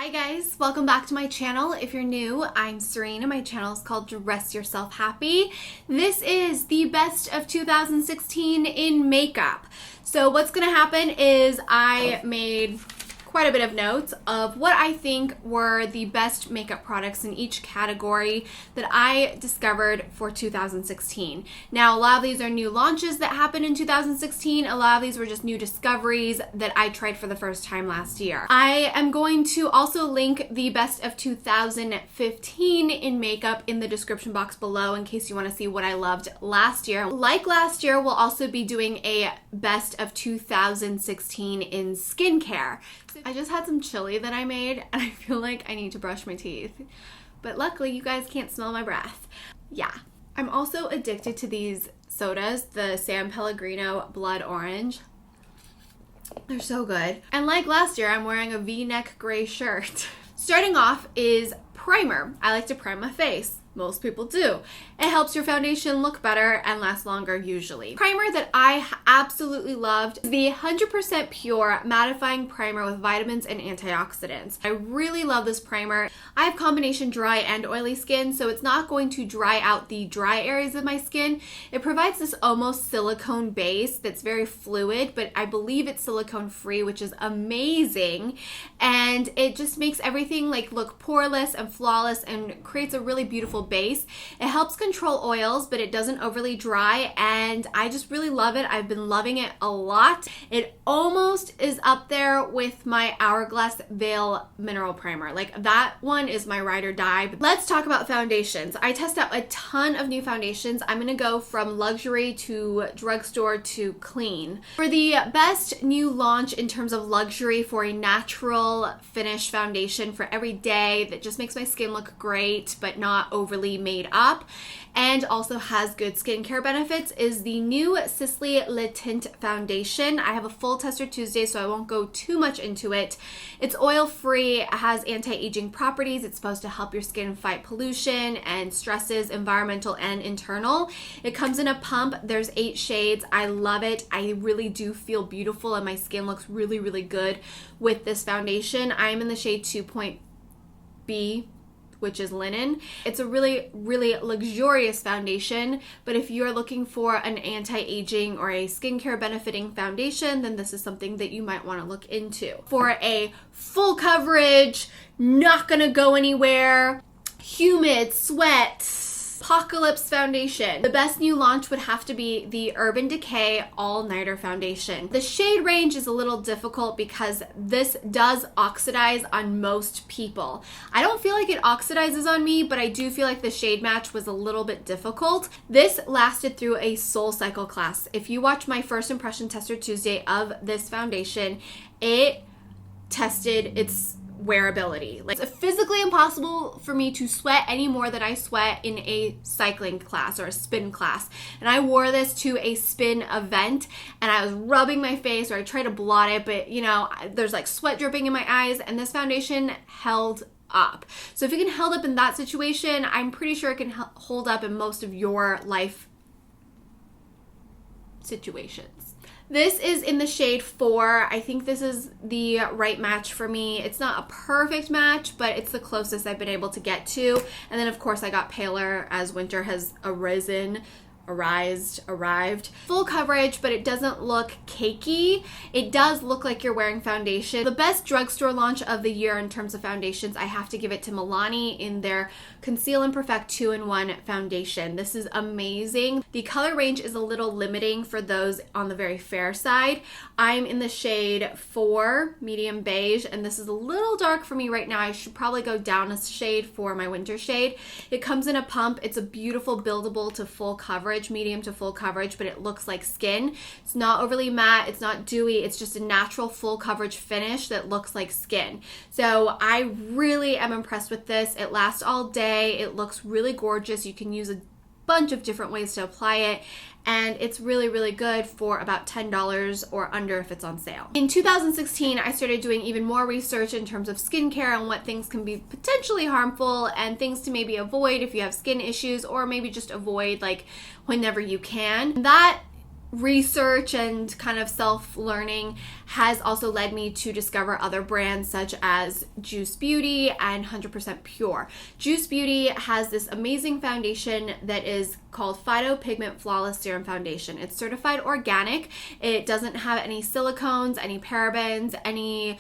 Hi guys, welcome back to my channel. If you're new, I'm Serein and my channel is called Dress Yourself Happy. This is the best of 2016 in makeup. So what's gonna happen is I made quite a bit of notes of what I think were the best makeup products in each category that I discovered for 2016. Now, a lot of these are new launches that happened in 2016. A lot of these were just new discoveries that I tried for the first time last year. I am going to also link the best of 2015 in makeup in the description box below in case you want to see what I loved last year. Like last year, we'll also be doing a best of 2016 in skincare. I just had some chili that I made and I feel like I need to brush my teeth. But luckily you guys can't smell my breath. Yeah. I'm also addicted to these sodas, the San Pellegrino Blood Orange. They're so good. And like last year, I'm wearing a V-neck gray shirt. Starting off is primer. I like to prime my face. Most people do. It helps your foundation look better and last longer usually. Primer that I absolutely loved is the 100% pure mattifying primer with vitamins and antioxidants. I really love this primer. I have combination dry and oily skin, so it's not going to dry out the dry areas of my skin. It provides this almost silicone base that's very fluid, but I believe it's silicone free, which is amazing. And it just makes everything like look poreless and flawless and creates a really beautiful base. It helps control oils, but it doesn't overly dry, and I just really love it. I've been loving it a lot. It almost is up there with my Hourglass Veil Mineral Primer. Like, that one is my ride or die. But let's talk about foundations. I test out a ton of new foundations. I'm gonna go from luxury to drugstore to clean. For the best new launch in terms of luxury for a natural finish foundation for every day that just makes my skin look great but not overly made up and also has good skincare benefits is the new Sisley Le Tint Foundation. I have a full tester Tuesday, so I won't go too much into it. It's oil-free, it has anti-aging properties. It's supposed to help your skin fight pollution and stresses, environmental and internal. It comes in a pump. There's 8 shades. I love it. I really do feel beautiful and my skin looks really, really good with this foundation. I'm in the shade 2.B, which is linen. It's a really, really luxurious foundation, but if you're looking for an anti-aging or a skincare benefiting foundation, then this is something that you might want to look into. For a full coverage, not gonna go anywhere, humid, sweat, apocalypse foundation. The best new launch would have to be the Urban Decay All Nighter Foundation. The shade range is a little difficult because this does oxidize on most people. I don't feel like it oxidizes on me, but I do feel like the shade match was a little bit difficult. This lasted through a Soul Cycle class. If you watch my first impression tester Tuesday of this foundation, it tested its wearability. Like, it's physically impossible for me to sweat any more than I sweat in a cycling class or a spin class. And I wore this to a spin event and I was rubbing my face, or I tried to blot it, but you know, there's like sweat dripping in my eyes, and this foundation held up. So if it can hold up in that situation, I'm pretty sure it can hold up in most of your life situations. This is in the shade 4. I think this is the right match for me. It's not a perfect match, but it's the closest I've been able to get to. And then of course I got paler as winter has arrived. Full coverage, but it doesn't look cakey. It does look like you're wearing foundation. The best drugstore launch of the year in terms of foundations, I have to give it to Milani in their Conceal and Perfect 2-in-1 foundation. This is amazing. The color range is a little limiting for those on the very fair side. I'm in the shade 4, medium beige, and this is a little dark for me right now. I should probably go down a shade for my winter shade. It comes in a pump. It's a beautiful buildable to full coverage, medium to full coverage, but it looks like skin. It's not overly matte, it's not dewy, it's just a natural full coverage finish that looks like skin. So I really am impressed with this. It lasts all day. It looks really gorgeous. You can use a bunch of different ways to apply it, and it's really, really good for about $10 or under if it's on sale. In 2016, I started doing even more research in terms of skincare and what things can be potentially harmful and things to maybe avoid if you have skin issues, or maybe just avoid like whenever you can. That research and kind of self-learning has also led me to discover other brands such as Juice Beauty and 100% Pure. Juice Beauty has this amazing foundation that is called Phyto-Pigment Flawless Serum Foundation. It's certified organic. It doesn't have any silicones, any parabens, any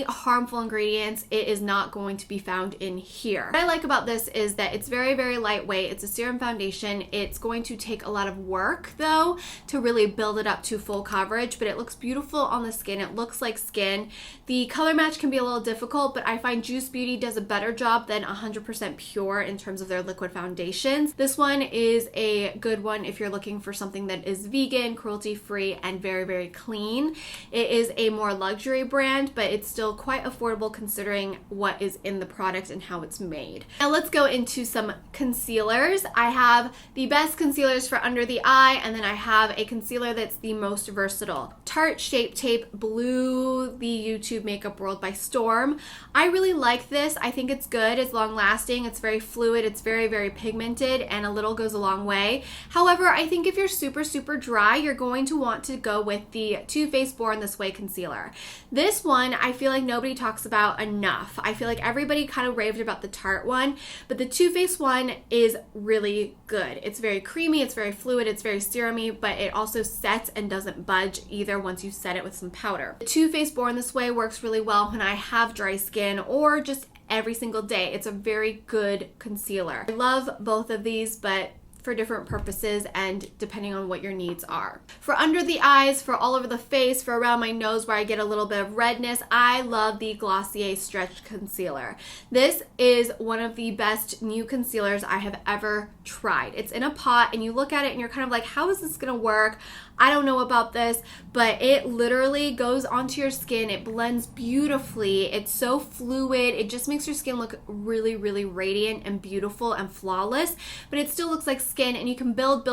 harmful ingredients. It is not going to be found in here. What I like about this is that it's very, very lightweight. It's a serum foundation. It's going to take a lot of work though to really build it up to full coverage, but it looks beautiful on the skin. It looks like skin. The color match can be a little difficult, but I find Juice Beauty does a better job than 100% Pure in terms of their liquid foundations. This one is a good one if you're looking for something that is vegan, cruelty-free, and very, very clean. It is a more luxury brand, but it's still quite affordable considering what is in the product and how it's made. Now let's go into some concealers. I have the best concealers for under the eye, and then I have a concealer that's the most versatile. Tarte Shape Tape blew the YouTube makeup world by storm. I really like this. I think it's good. It's long lasting. It's very fluid. It's very, very pigmented, and a little goes a long way. However, I think if you're super, super dry, you're going to want to go with the Too Faced Born This Way concealer. This one, I feel like nobody talks about enough. I feel like everybody kind of raved about the Tarte one, but the Too Faced one is really good. It's very creamy, it's very fluid, it's very serumy, but it also sets and doesn't budge either once you set it with some powder. The Too Faced Born This Way works really well when I have dry skin or just every single day. It's a very good concealer. I love both of these, but for different purposes and depending on what your needs are. For under the eyes, for all over the face, for around my nose where I get a little bit of redness, I love the Glossier Stretch Concealer. This is one of the best new concealers I have ever tried. It's in a pot and you look at it and you're kind of like, how is this gonna work? I don't know about this, but it literally goes onto your skin. It blends beautifully. It's so fluid. It just makes your skin look really, really radiant and beautiful and flawless, but it still looks like skin, and you can build,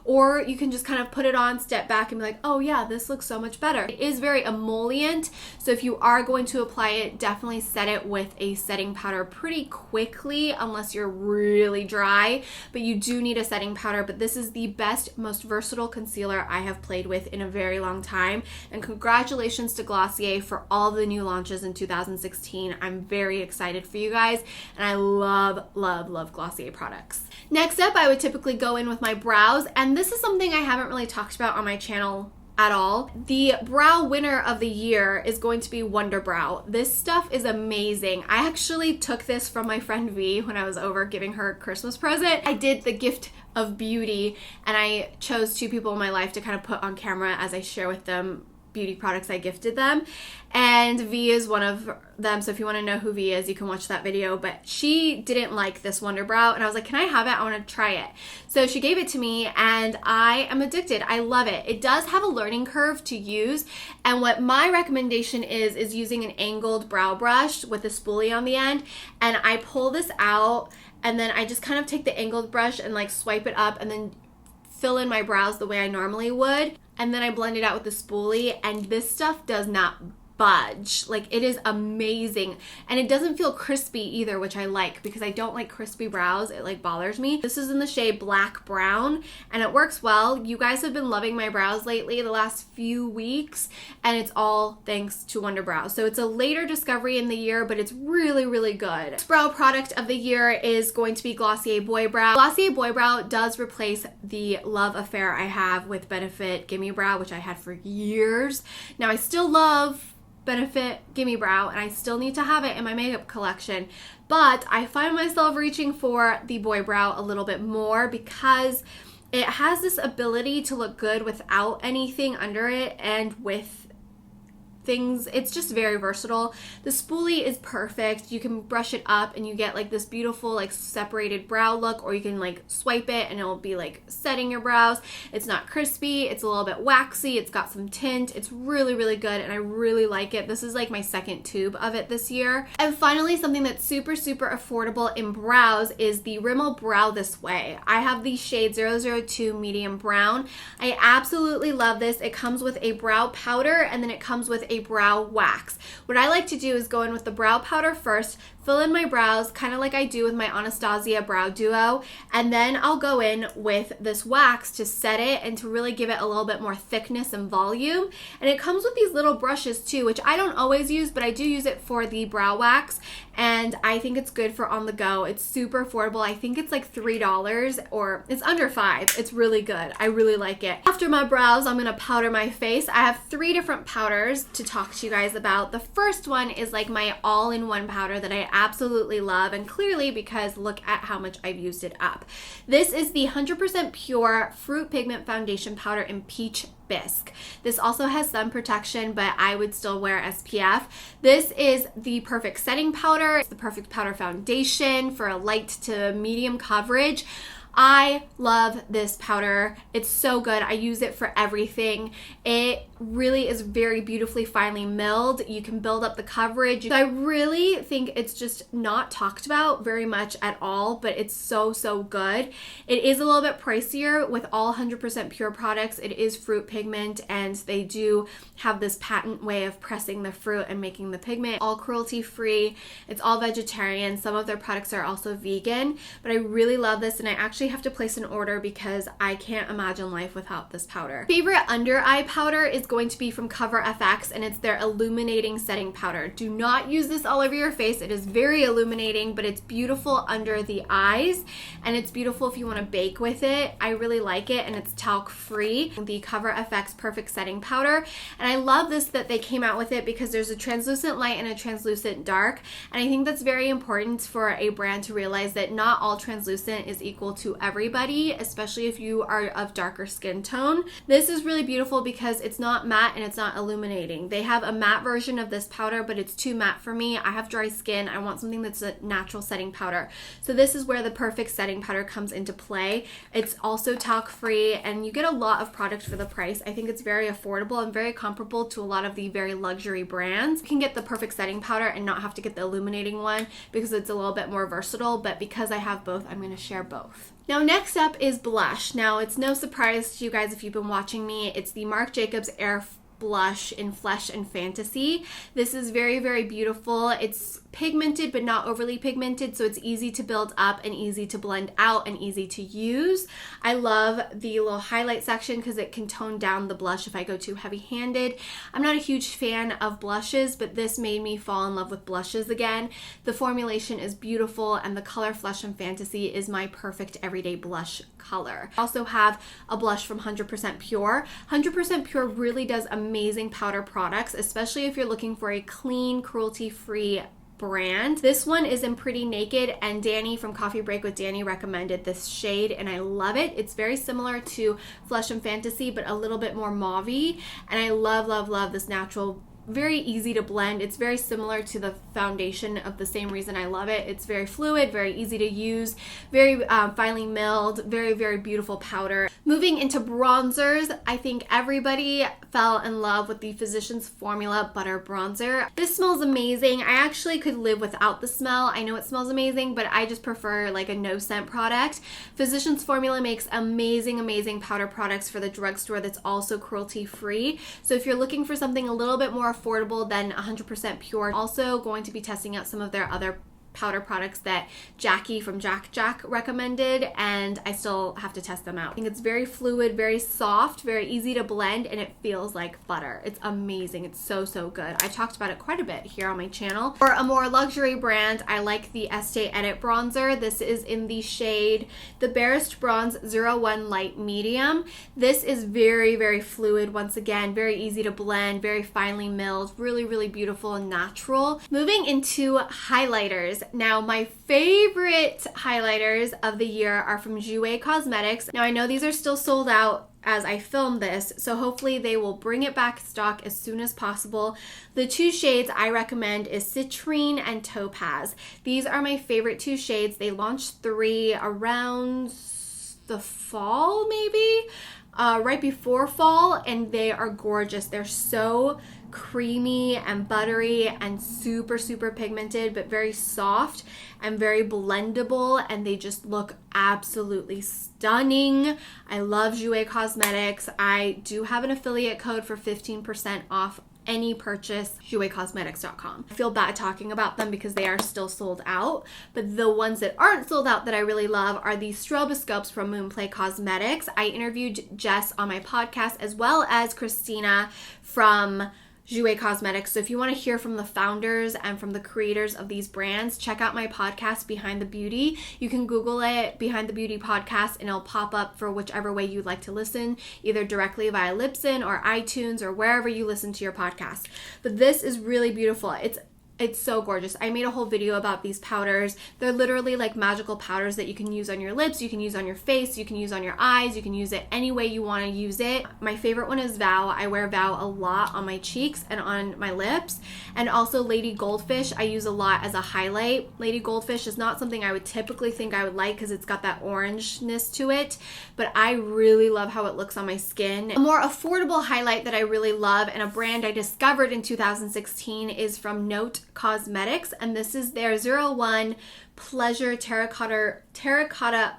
or you can just kind of put it on, step back, and be like, oh yeah, this looks so much better. It is very emollient, so if you are going to apply it, definitely set it with a setting powder pretty quickly, unless you're really dry, but you do need a setting powder. But this is the best, most versatile concealer I have played with in a very long time, and congratulations to Glossier for all the new launches in 2016. I'm very excited for you guys, and I love Glossier products. Next up, I would typically go in with my brows, and this is something I haven't really talked about on my channel at all. The brow winner of the year is going to be Wunderbrow. This stuff is amazing. I actually took this from my friend V when I was over giving her a Christmas present. I did the gift of beauty, and I chose 2 people in my life to kind of put on camera as I share with them beauty products I gifted them, and V is one of them, so if you want to know who V is, you can watch that video. But she didn't like this Wunderbrow, and I was like, can I have it? I want to try it. So she gave it to me, and I am addicted. I love it. It does have a learning curve to use, and what my recommendation is using an angled brow brush with a spoolie on the end, and I pull this out, and then I just kind of take the angled brush and like swipe it up and then fill in my brows the way I normally would. And then I blend it out with the spoolie, and this stuff does not budge. Like, it is amazing, and it doesn't feel crispy either, which I like because I don't like crispy brows. It like bothers me. This is in the shade Black Brown, and it works well. You guys have been loving my brows lately the last few weeks, and it's all thanks to Wunderbrow. So it's a later discovery in the year, but it's really, really good. This brow product of the year is going to be Glossier Boy Brow. Glossier Boy Brow does replace the love affair I have with Benefit Gimme Brow, which I had for years. Now I still love Benefit Gimme Brow, and I still need to have it in my makeup collection, but I find myself reaching for the Boy Brow a little bit more because it has this ability to look good without anything under it and with things. It's just very versatile. The spoolie is perfect. You can brush it up and you get like this beautiful like separated brow look, or you can like swipe it and it'll be like setting your brows. It's not crispy. It's a little bit waxy. It's got some tint. It's really, really good, and I really like it. This is like my second tube of it this year. And finally, something that's super, super affordable in brows is the Rimmel Brow This Way. I have the shade 002 Medium Brown. I absolutely love this. It comes with a brow powder, and then it comes with a brow wax. What I like to do is go in with the brow powder first, fill fill in my brows kind of like I do with my Anastasia Brow Duo, and then I'll go in with this wax to set it and to really give it a little bit more thickness and volume. And it comes with these little brushes too, which I don't always use, but I do use it for the brow wax, and I think it's good for on the go. It's super affordable. I think it's like $3 or it's under $5. It's really good. I really like it. After my brows, I'm gonna powder my face. I have 3 different powders to talk to you guys about. The first one is like my all-in-one powder that I absolutely love, and clearly because look at how much I've used it up. This is the 100% pure fruit pigment foundation powder in Peach Bisque. This also has sun protection, but I would still wear SPF. This is the perfect setting powder. It's the perfect powder foundation for a light to medium coverage. I love this powder. It's so good. I use it for everything. It really is very beautifully finely milled. You can build up the coverage. So I really think it's just not talked about very much at all, but it's so, so good. It is a little bit pricier with all 100% pure products. It is fruit pigment, and they do have this patent way of pressing the fruit and making the pigment. All cruelty free. It's all vegetarian. Some of their products are also vegan, but I really love this, and I actually have to place an order because I can't imagine life without this powder. Favorite under eye powder is going to be from CoverFX, and it's their Illuminating setting powder. Do not use this all over your face. It is very illuminating, but it's beautiful under the eyes, and it's beautiful if you want to bake with it. I really like it, and it's talc free. The CoverFX Perfect Setting Powder, and I love this that they came out with it because there's a translucent light and a translucent dark, and I think that's very important for a brand to realize that not all translucent is equal to everybody, especially if you are of darker skin tone. This is really beautiful because it's not matte and it's not illuminating. They have a matte version of this powder, but it's too matte for me. I have dry skin. I want something that's a natural setting powder. So this is where the perfect setting powder comes into play. It's also talc free, and you get a lot of product for the price. I think it's very affordable and very comparable to a lot of the very luxury brands. You can get the perfect setting powder and not have to get the illuminating one because it's a little bit more versatile, but because I have both, I'm going to share both. Now next up is blush. Now it's no surprise to you guys if you've been watching me. It's the Marc Jacobs Airblush in Flesh and Fantasy. This is very, very beautiful. It's pigmented but not overly pigmented, so it's easy to build up and easy to blend out and easy to use. I love the little highlight section because it can tone down the blush if I go too heavy-handed. I'm not a huge fan of blushes, but this made me fall in love with blushes again. The formulation is beautiful, and the color Flesh and Fantasy is my perfect everyday blush color. I also have a blush from 100% Pure. 100% Pure really does amazing powder products, especially if you're looking for a clean, cruelty-free brand. This one is in Pretty Naked, and Danny from Coffee Break with Danny recommended this shade, and I love it. It's very similar to Flesh and Fantasy, but a little bit more mauve-y, and I love, love, love this natural, very easy to blend. It's very similar to the foundation of the same reason I love it. It's very fluid, very easy to use, very finely milled, very, very beautiful powder. Moving into bronzers, I think everybody fell in love with the Physicians Formula Butter Bronzer. This smells amazing. I actually could live without the smell. I know it smells amazing, but I just prefer like a no scent product. Physicians Formula makes amazing, amazing powder products for the drugstore that's also cruelty free. So if you're looking for something a little bit more affordable than 100% Pure, I'm also going to be testing out some of their other powder products that Jackie from Jack recommended, and I still have to test them out. I think it's very fluid, very soft, very easy to blend, and it feels like butter. It's amazing. It's so, so good. I've talked about it quite a bit here on my channel. For a more luxury brand, I like the Estee Edit Bronzer. This is in the shade the Barest Bronze 01 Light Medium. This is very, very fluid. Once again, very easy to blend, very finely milled, really, really beautiful and natural. Moving into highlighters. Now, my favorite highlighters of the year are from Jouer Cosmetics. Now, I know these are still sold out as I film this, so hopefully they will bring it back stock as soon as possible. The 2 shades I recommend is Citrine and Topaz. These are my favorite 2 shades. They launched 3 around the fall, maybe? Right before fall, and they are gorgeous. They're so creamy and buttery and super, super pigmented, but very soft and very blendable, and they just look absolutely stunning. I love Jouer Cosmetics. I do have an affiliate code for 15% off any purchase, jouercosmetics.com. I feel bad talking about them because they are still sold out, but the ones that aren't sold out that I really love are the Stroboscopes from Moonplay Cosmetics. I interviewed Jess on my podcast as well as Christina from Jouer Cosmetics. So if you want to hear from the founders and from the creators of these brands, check out my podcast, Behind the Beauty. You can Google it, Behind the Beauty Podcast, and it'll pop up for whichever way you'd like to listen, either directly via Libsyn or iTunes or wherever you listen to your podcast. But this is really beautiful. It's so gorgeous. I made a whole video about these powders. They're literally like magical powders that you can use on your lips, you can use on your face, you can use on your eyes, you can use it any way you want to use it. My favorite one is Vow. I wear Vow a lot on my cheeks and on my lips. And also Lady Goldfish I use a lot as a highlight. Lady Goldfish is not something I would typically think I would like because it's got that orangeness to it, but I really love how it looks on my skin. A more affordable highlight that I really love and a brand I discovered in 2016 is from Note Cosmetics, and this is their 01 Pleasure Terracotta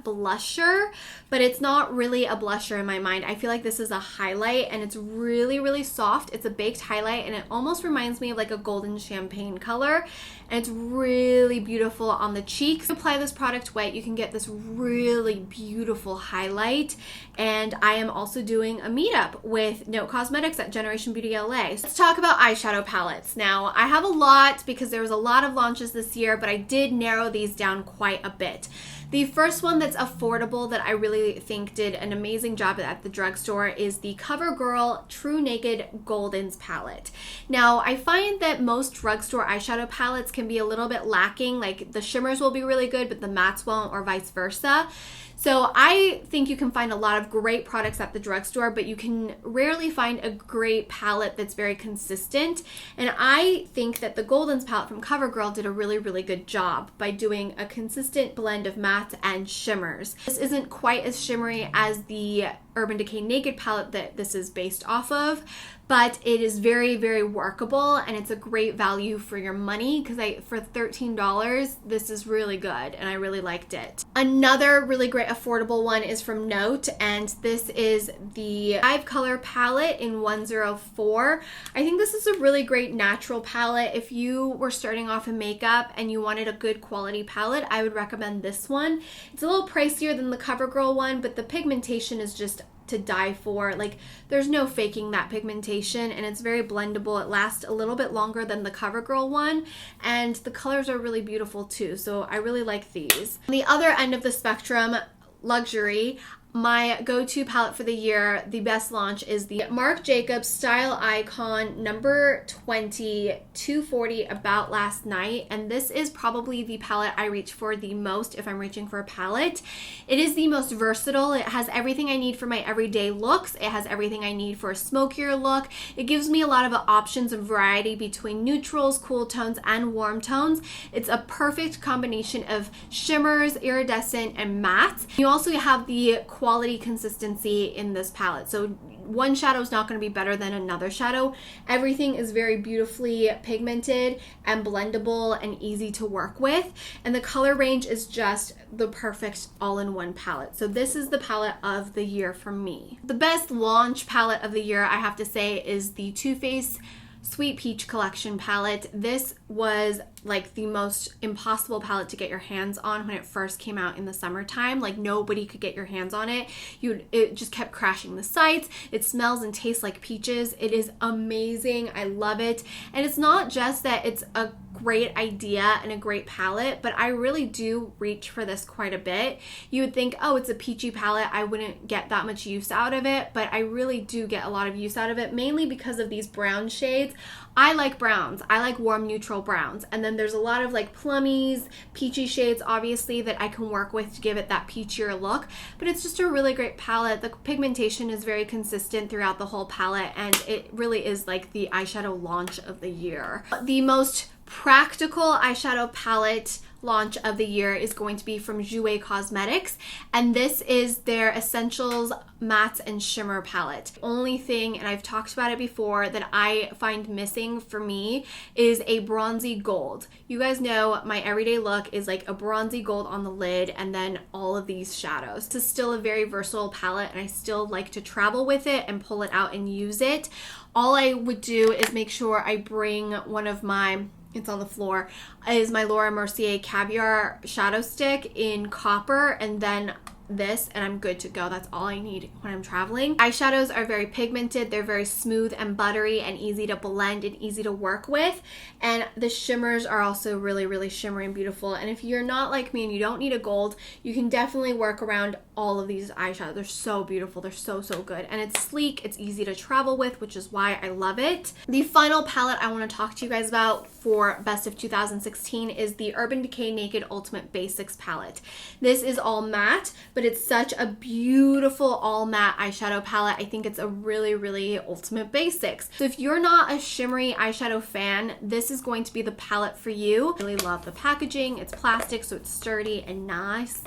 blusher, but it's not really a blusher in my mind. I feel like this is a highlight and it's really, really soft. It's a baked highlight and it almost reminds me of like a golden champagne color, and it's really beautiful on the cheeks. If you apply this product wet, you can get this really beautiful highlight. And I am also doing a meetup with Note Cosmetics at Generation Beauty LA. Let's talk about eyeshadow palettes. Now, I have a lot because there was a lot of launches this year, but I did narrow these down quite a bit. The first one that's affordable that I really think did an amazing job at the drugstore is the CoverGirl True Naked Goldens palette. Now, I find that most drugstore eyeshadow palettes can be a little bit lacking, like the shimmers will be really good, but the mattes won't, or vice versa. So I think you can find a lot of great products at the drugstore, but you can rarely find a great palette that's very consistent. And I think that the Goldens palette from CoverGirl did a really, really good job by doing a consistent blend of mattes and shimmers. This isn't quite as shimmery as the Urban Decay Naked palette that this is based off of, but it is very, very workable and it's a great value for your money because for $13, this is really good and I really liked it. Another really great affordable one is from Note, and this is the 5-color palette in 104. I think this is a really great natural palette. If you were starting off in makeup and you wanted a good quality palette, I would recommend this one. It's a little pricier than the CoverGirl one, but the pigmentation is just to die for. Like, there's no faking that pigmentation and it's very blendable. It lasts a little bit longer than the CoverGirl one, and the colors are really beautiful too, so I really like these. On the other end of the spectrum, luxury, my go-to palette for the year, the best launch, is the Marc Jacobs Style Icon number 20 240 About Last Night, and this is probably the palette I reach for the most if I'm reaching for a palette. It is the most versatile. It has everything I need for my everyday looks. It has everything I need for a smokier look. It gives me a lot of options and variety between neutrals, cool tones, and warm tones. It's a perfect combination of shimmers, iridescent, and mattes. You also have the quality consistency in this palette. So one shadow is not going to be better than another shadow. Everything is very beautifully pigmented and blendable and easy to work with. And the color range is just the perfect all-in-one palette. So this is the palette of the year for me. The best launch palette of the year, I have to say, is the Too Faced Sweet Peach Collection palette. This was like the most impossible palette to get your hands on when it first came out in the summertime. Like, nobody could get your hands on it. It just kept crashing the sites. It smells and tastes like peaches. It is amazing. I love it. And it's not just that it's a great idea and a great palette, but I really do reach for this quite a bit. You would think, oh, it's a peachy palette, I wouldn't get that much use out of it, but I really do get a lot of use out of it, mainly because of these brown shades. I like browns. I like warm neutral browns. And then there's a lot of like plummies, peachy shades, obviously, that I can work with to give it that peachier look. But it's just a really great palette. The pigmentation is very consistent throughout the whole palette, and it really is like the eyeshadow launch of the year. The most practical eyeshadow palette launch of the year is going to be from Jouer Cosmetics, and this is their Essentials Mattes and Shimmer palette. Only thing, and I've talked about it before, that I find missing for me is a bronzy gold. You guys know my everyday look is like a bronzy gold on the lid and then all of these shadows. This is still a very versatile palette, and I still like to travel with it and pull it out and use it. All I would do is make sure I bring one of my, it's on the floor, is my Laura Mercier Caviar Shadow Stick in copper, and then this, and I'm good to go. That's all I need when I'm traveling. Eyeshadows are very pigmented. They're very smooth and buttery and easy to blend and easy to work with. And the shimmers are also really, really shimmery and beautiful. And if you're not like me and you don't need a gold, you can definitely work around all of these eyeshadows. They're so beautiful. They're so, so good. And it's sleek. It's easy to travel with, which is why I love it. The final palette I want to talk to you guys about for Best of 2016 is the Urban Decay Naked Ultimate Basics palette. This is all matte, but it's such a beautiful all matte eyeshadow palette. I think it's a really, really ultimate basics. So if you're not a shimmery eyeshadow fan, this is going to be the palette for you. I really love the packaging. It's plastic, so it's sturdy and nice.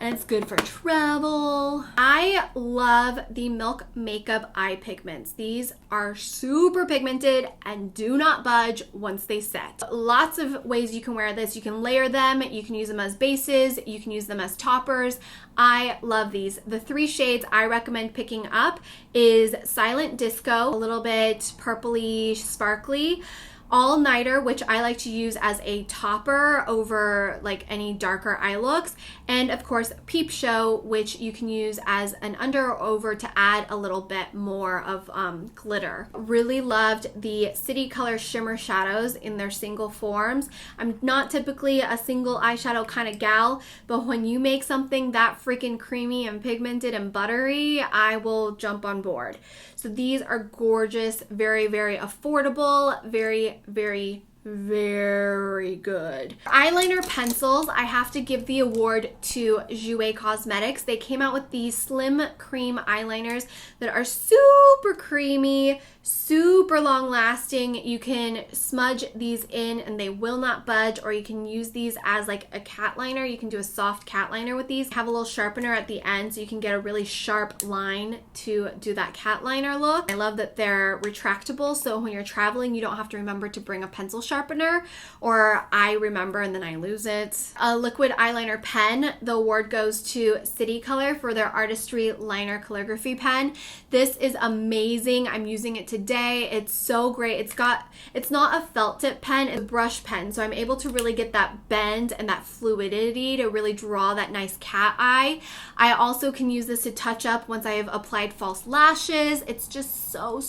And it's good for travel. I love the Milk Makeup eye pigments. These are super pigmented and do not budge once they set. Lots of ways you can wear this. You can layer them, you can use them as bases, you can use them as toppers. I love these. The 3 shades I recommend picking up is Silent Disco, a little bit purpley, sparkly, All Nighter, which I like to use as a topper over like any darker eye looks, and of course Peep Show, which you can use as an under or over to add a little bit more of glitter. Really loved the City Color Shimmer Shadows in their single forms. I'm not typically a single eyeshadow kind of gal, but when you make something that freaking creamy and pigmented and buttery, I will jump on board. So these are gorgeous, very, very affordable, very, very, very good. Eyeliner pencils, I have to give the award to Jouer Cosmetics. They came out with these slim cream eyeliners that are super creamy, super long lasting. You can smudge these in and they will not budge, or you can use these as like a cat liner. You can do a soft cat liner with these. Have a little sharpener at the end so you can get a really sharp line to do that cat liner look. I love that they're retractable, so when you're traveling you don't have to remember to bring a pencil sharpener, or I remember and then I lose it. A liquid eyeliner pen, the award goes to City Color for their Artistry Liner Calligraphy pen. This is amazing. I'm using it today. It's so great. It's not a felt tip pen, it's a brush pen, so I'm able to really get that bend and that fluidity to really draw that nice cat eye. I also can use this to touch up once I have applied false lashes. It's just so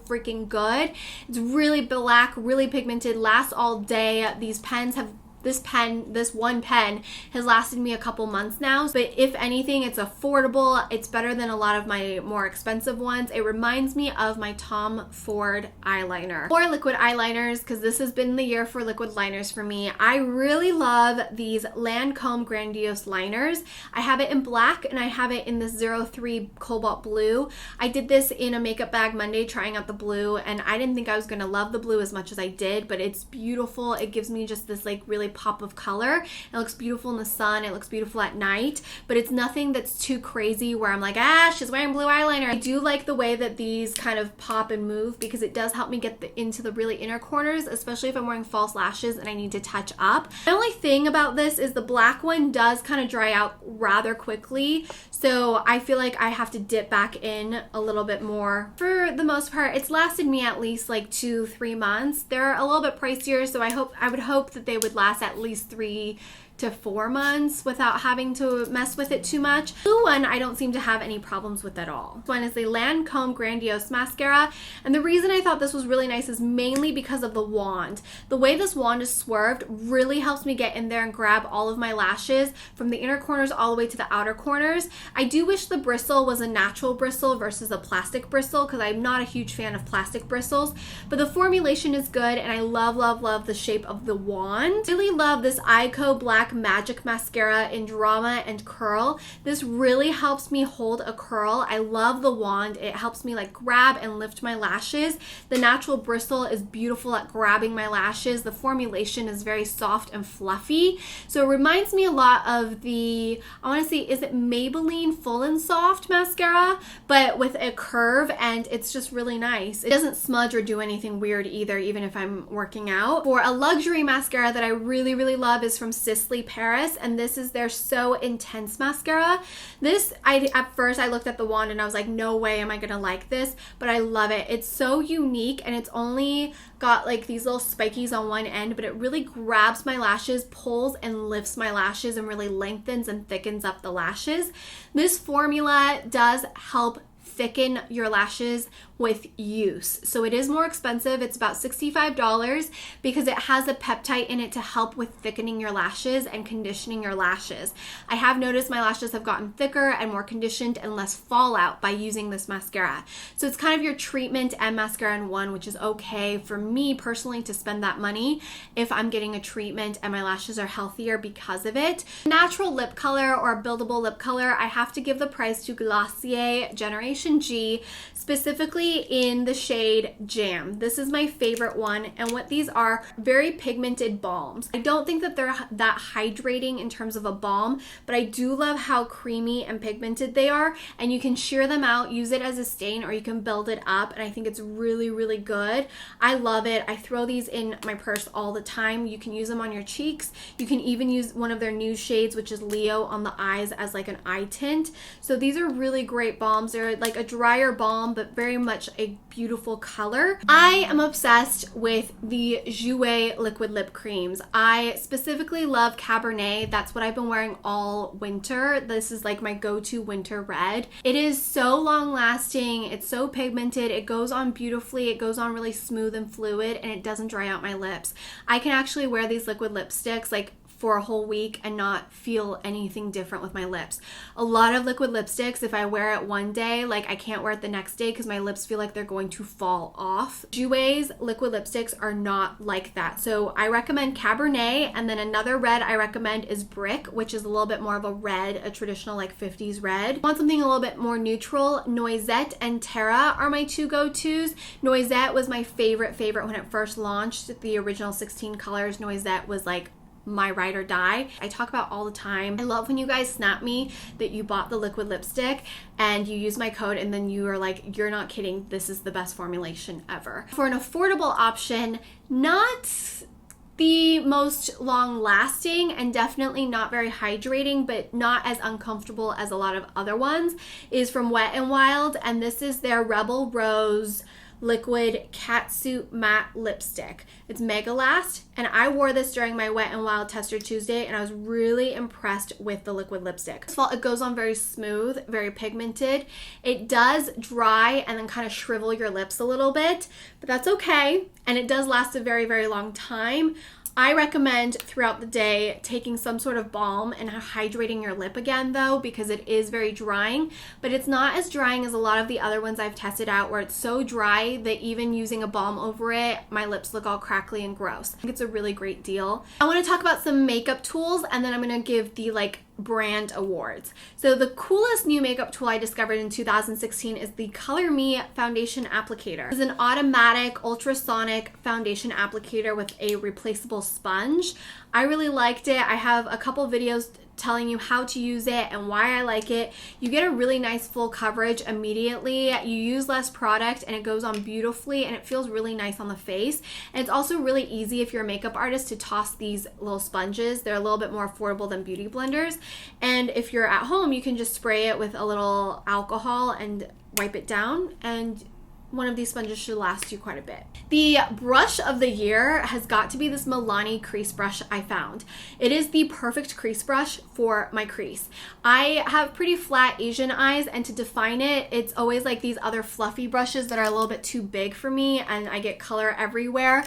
freaking good. It's really black, really pigmented, lasts all day. These pens have this one pen has lasted me a couple months now, but if anything, it's affordable. It's better than a lot of my more expensive ones. It reminds me of my Tom Ford eyeliner. For liquid eyeliners, because this has been the year for liquid liners for me, I really love these Lancome Grandiose liners. I have it in black and I have it in this 03 Cobalt Blue. I did this in a Makeup Bag Monday trying out the blue, and I didn't think I was going to love the blue as much as I did, but it's beautiful. It gives me just this like really pop of color. It looks beautiful in the sun. It looks beautiful at night, but it's nothing that's too crazy where I'm like, ah, she's wearing blue eyeliner. I do like the way that these kind of pop and move because it does help me get into the really inner corners, especially if I'm wearing false lashes and I need to touch up. The only thing about this is the black one does kind of dry out rather quickly, so I feel like I have to dip back in a little bit more. For the most part, it's lasted me at least like 2-3 months. They're a little bit pricier, so I would hope that they would last at least 3 to 4 months without having to mess with it too much. Blue one I don't seem to have any problems with at all. This one is the Lancome Grandiose Mascara, and the reason I thought this was really nice is mainly because of the wand. The way this wand is swerved really helps me get in there and grab all of my lashes from the inner corners all the way to the outer corners. I do wish the bristle was a natural bristle versus a plastic bristle because I'm not a huge fan of plastic bristles, but the formulation is good and I love the shape of the wand. Really love this Ico Black MAC Magic Mascara in Drama and Curl. This really helps me hold a curl. I love the wand. It helps me like grab and lift my lashes. The natural bristle is beautiful at grabbing my lashes. The formulation is very soft and fluffy. So it reminds me a lot of the, I want to say, is it Maybelline Full and Soft mascara, but with a curve, and it's just really nice. It doesn't smudge or do anything weird either, even if I'm working out. For a luxury mascara that I really, really love is from Sisley Paris, and this is their So Intense mascara. This, at first I looked at the wand and I was like, no way am I gonna like this, but I love it. It's so unique, and it's only got like these little spikies on one end, but it really grabs my lashes, pulls and lifts my lashes, and really lengthens and thickens up the lashes. This formula does help thicken your lashes with use. So it is more expensive. It's about $65 because it has a peptide in it to help with thickening your lashes and conditioning your lashes. I have noticed my lashes have gotten thicker and more conditioned and less fallout by using this mascara. So it's kind of your treatment and mascara in one, which is okay for me personally to spend that money if I'm getting a treatment and my lashes are healthier because of it. Natural lip color or buildable lip color, I have to give the prize to Glossier Generation G, specifically in the shade Jam. This is my favorite one, and what these are, very pigmented balms. I don't think that they're that hydrating in terms of a balm, but I do love how creamy and pigmented they are, and you can shear them out, use it as a stain, or you can build it up, and I think it's really, really good. I love it. I throw these in my purse all the time. You can use them on your cheeks. You can even use one of their new shades, which is Leo, on the eyes as like an eye tint. So these are really great balms. They're like a drier balm, but very much a beautiful color. I am obsessed with the Jouer liquid lip creams. I specifically love Cabernet. That's what I've been wearing all winter. This is like my go-to winter red. It is so long lasting. It's so pigmented. It goes on beautifully. It goes on really smooth and fluid, and it doesn't dry out my lips. I can actually wear these liquid lipsticks like for a whole week and not feel anything different with my lips. A lot of liquid lipsticks, if I wear it one day, like I can't wear it the next day because my lips feel like they're going to fall off. Jouer's liquid lipsticks are not like that. So I recommend Cabernet, and then another red I recommend is Brick, which is a little bit more of a red, a traditional like 50s red. Want something a little bit more neutral? Noisette and Terra are my two go-tos. Noisette was my favorite when it first launched. The original 16 colors, Noisette was like my ride or die. I talk about all the time. I love when you guys snap me that you bought the liquid lipstick and you use my code and then you are like, you're not kidding, this is the best formulation ever. For an affordable option, not the most long lasting and definitely not very hydrating, but not as uncomfortable as a lot of other ones, is from Wet n Wild, and this is their Rebel Rose liquid catsuit matte lipstick. It's mega last, and I wore this during my Wet n Wild Tester Tuesday, and I was really impressed with the liquid lipstick. First of all, it goes on very smooth, very pigmented. It does dry and then kind of shrivel your lips a little bit, but that's okay, and it does last a very, very long time. I recommend throughout the day taking some sort of balm and hydrating your lip again though, because it is very drying, but it's not as drying as a lot of the other ones I've tested out where it's so dry that even using a balm over it, my lips look all crackly and gross. I think it's a really great deal. I want to talk about some makeup tools, and then I'm going to give the brand awards. So the coolest new makeup tool I discovered in 2016 is the Color Me Foundation Applicator. It's an automatic ultrasonic foundation applicator with a replaceable sponge. I really liked it. I have a couple videos telling you how to use it and why I like it. You get a really nice full coverage immediately. You use less product and it goes on beautifully and it feels really nice on the face. And it's also really easy if you're a makeup artist to toss these little sponges. They're a little bit more affordable than beauty blenders. And if you're at home, you can just spray it with a little alcohol and wipe it down, and one of these sponges should last you quite a bit. The brush of the year has got to be this Milani crease brush I found. It is the perfect crease brush for my crease. I have pretty flat Asian eyes, and to define it, it's always like these other fluffy brushes that are a little bit too big for me and I get color everywhere.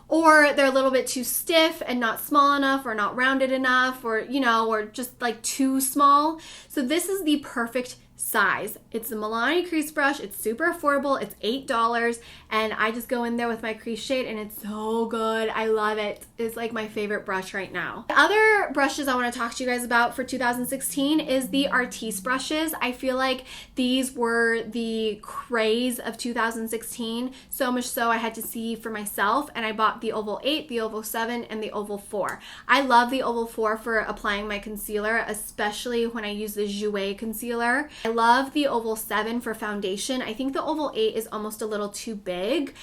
Or they're a little bit too stiff and not small enough, or not rounded enough, or or just like too small. So this is the perfect size. It's the Milani crease brush. It's super affordable. It's $8, and I just go in there with my crease shade and it's so good. I love it. It's like my favorite brush right now. The other brushes I want to talk to you guys about for 2016 is the Artiste brushes. I feel like these were the craze of 2016, so much so I had to see for myself, and I bought the Oval 8, the Oval 7, and the Oval 4. I love the Oval 4 for applying my concealer, especially when I use the Jouer concealer. I love the Oval 7 for foundation. I think the Oval 8 is almost a little too big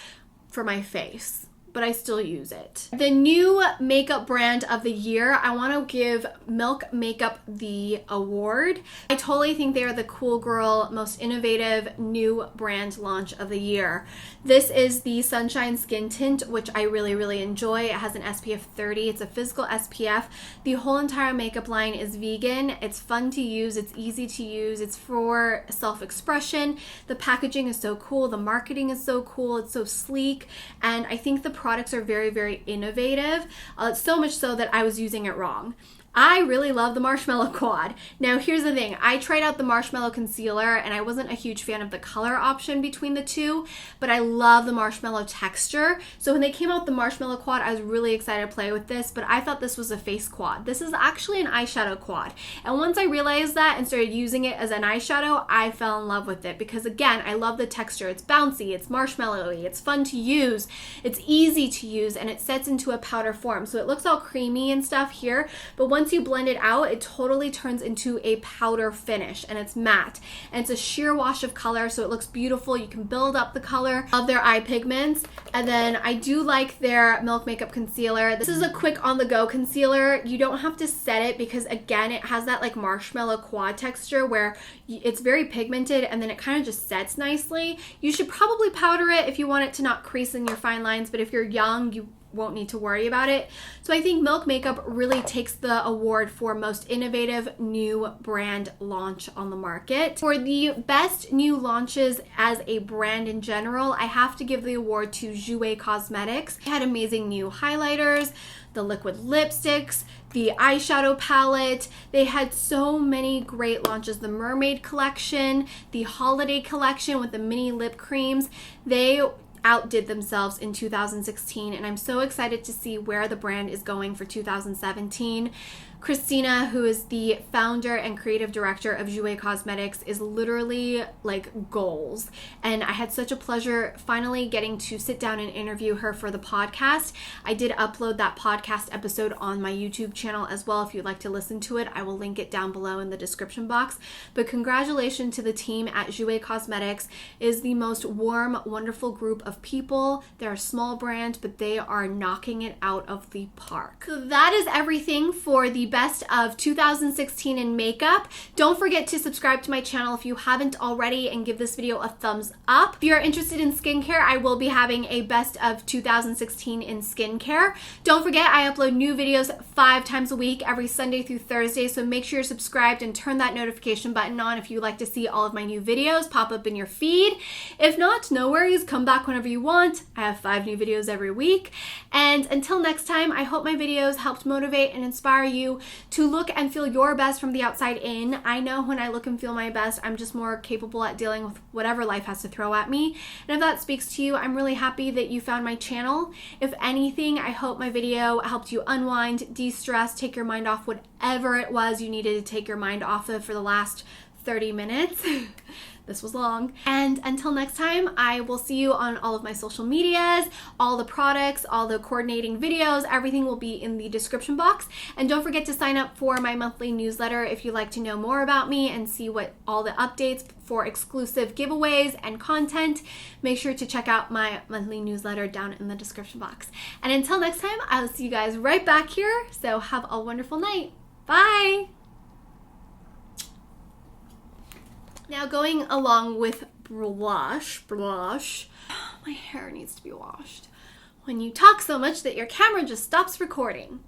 for my face, but I still use it. The new makeup brand of the year, I want to give Milk Makeup the award. I totally think they are the cool girl, most innovative new brand launch of the year. This is the Sunshine Skin Tint, which I really enjoy. It has an SPF 30. It's a physical SPF. The whole entire makeup line is vegan. It's fun to use. It's easy to use. It's for self-expression. The packaging is so cool. The marketing is so cool. It's so sleek. And I think the products are very innovative. So much so that I was using it wrong. I really love the Marshmallow Quad. Now here's the thing, I tried out the Marshmallow Concealer and I wasn't a huge fan of the color option between the two, but I love the marshmallow texture. So when they came out with the Marshmallow Quad, I was really excited to play with this, but I thought this was a face quad. This is actually an eyeshadow quad. And once I realized that and started using it as an eyeshadow, I fell in love with it because again, I love the texture. It's bouncy, it's marshmallowy, it's fun to use, it's easy to use, and it sets into a powder form. So it looks all creamy and stuff here, but once you blend it out, it totally turns into a powder finish, and it's matte, and it's a sheer wash of color, so it looks beautiful. You can build up the color of their eye pigments. And then I do like their Milk Makeup Concealer. This is a quick on-the-go concealer. You don't have to set it because again, it has that like marshmallow quad texture where it's very pigmented and then it kind of just sets nicely. You should probably powder it if you want it to not crease in your fine lines, but if you're young, you won't need to worry about it. So I think Milk Makeup really takes the award for most innovative new brand launch on the market. For the best new launches as a brand in general, I have to give the award to Jouer Cosmetics. They had amazing new highlighters, the liquid lipsticks, the eyeshadow palette. They had so many great launches. The Mermaid collection, the Holiday collection with the mini lip creams. They outdid themselves in 2016, and I'm so excited to see where the brand is going for 2017. Christina, who is the founder and creative director of Jouer Cosmetics, is literally like goals. And I had such a pleasure finally getting to sit down and interview her for the podcast. I did upload that podcast episode on my YouTube channel as well. If you'd like to listen to it, I will link it down below in the description box. But congratulations to the team at Jouer Cosmetics. It is the most warm, wonderful group of people. They're a small brand, but they are knocking it out of the park. So that is everything for the best of 2016 in makeup. Don't forget to subscribe to my channel if you haven't already and give this video a thumbs up. If you're interested in skincare, I will be having a best of 2016 in skincare. Don't forget, I upload new videos 5 times a week, every Sunday through Thursday, so make sure you're subscribed and turn that notification button on if you'd like to see all of my new videos pop up in your feed. If not, no worries, come back whenever you want. I have 5 new videos every week. And until next time, I hope my videos helped motivate and inspire you to look and feel your best from the outside in. I know when I look and feel my best, I'm just more capable at dealing with whatever life has to throw at me. And if that speaks to you, I'm really happy that you found my channel. If anything, I hope my video helped you unwind, de-stress, take your mind off whatever it was you needed to take your mind off of for the last 30 minutes. This was long. And until next time, I will see you on all of my social medias, all the products, all the coordinating videos, everything will be in the description box. And don't forget to sign up for my monthly newsletter if you'd like to know more about me and see what all the updates for exclusive giveaways and content. Make sure to check out my monthly newsletter down in the description box. And until next time, I'll see you guys right back here. So have a wonderful night. Bye. Now going along with blush, my hair needs to be washed. When you talk so much that your camera just stops recording.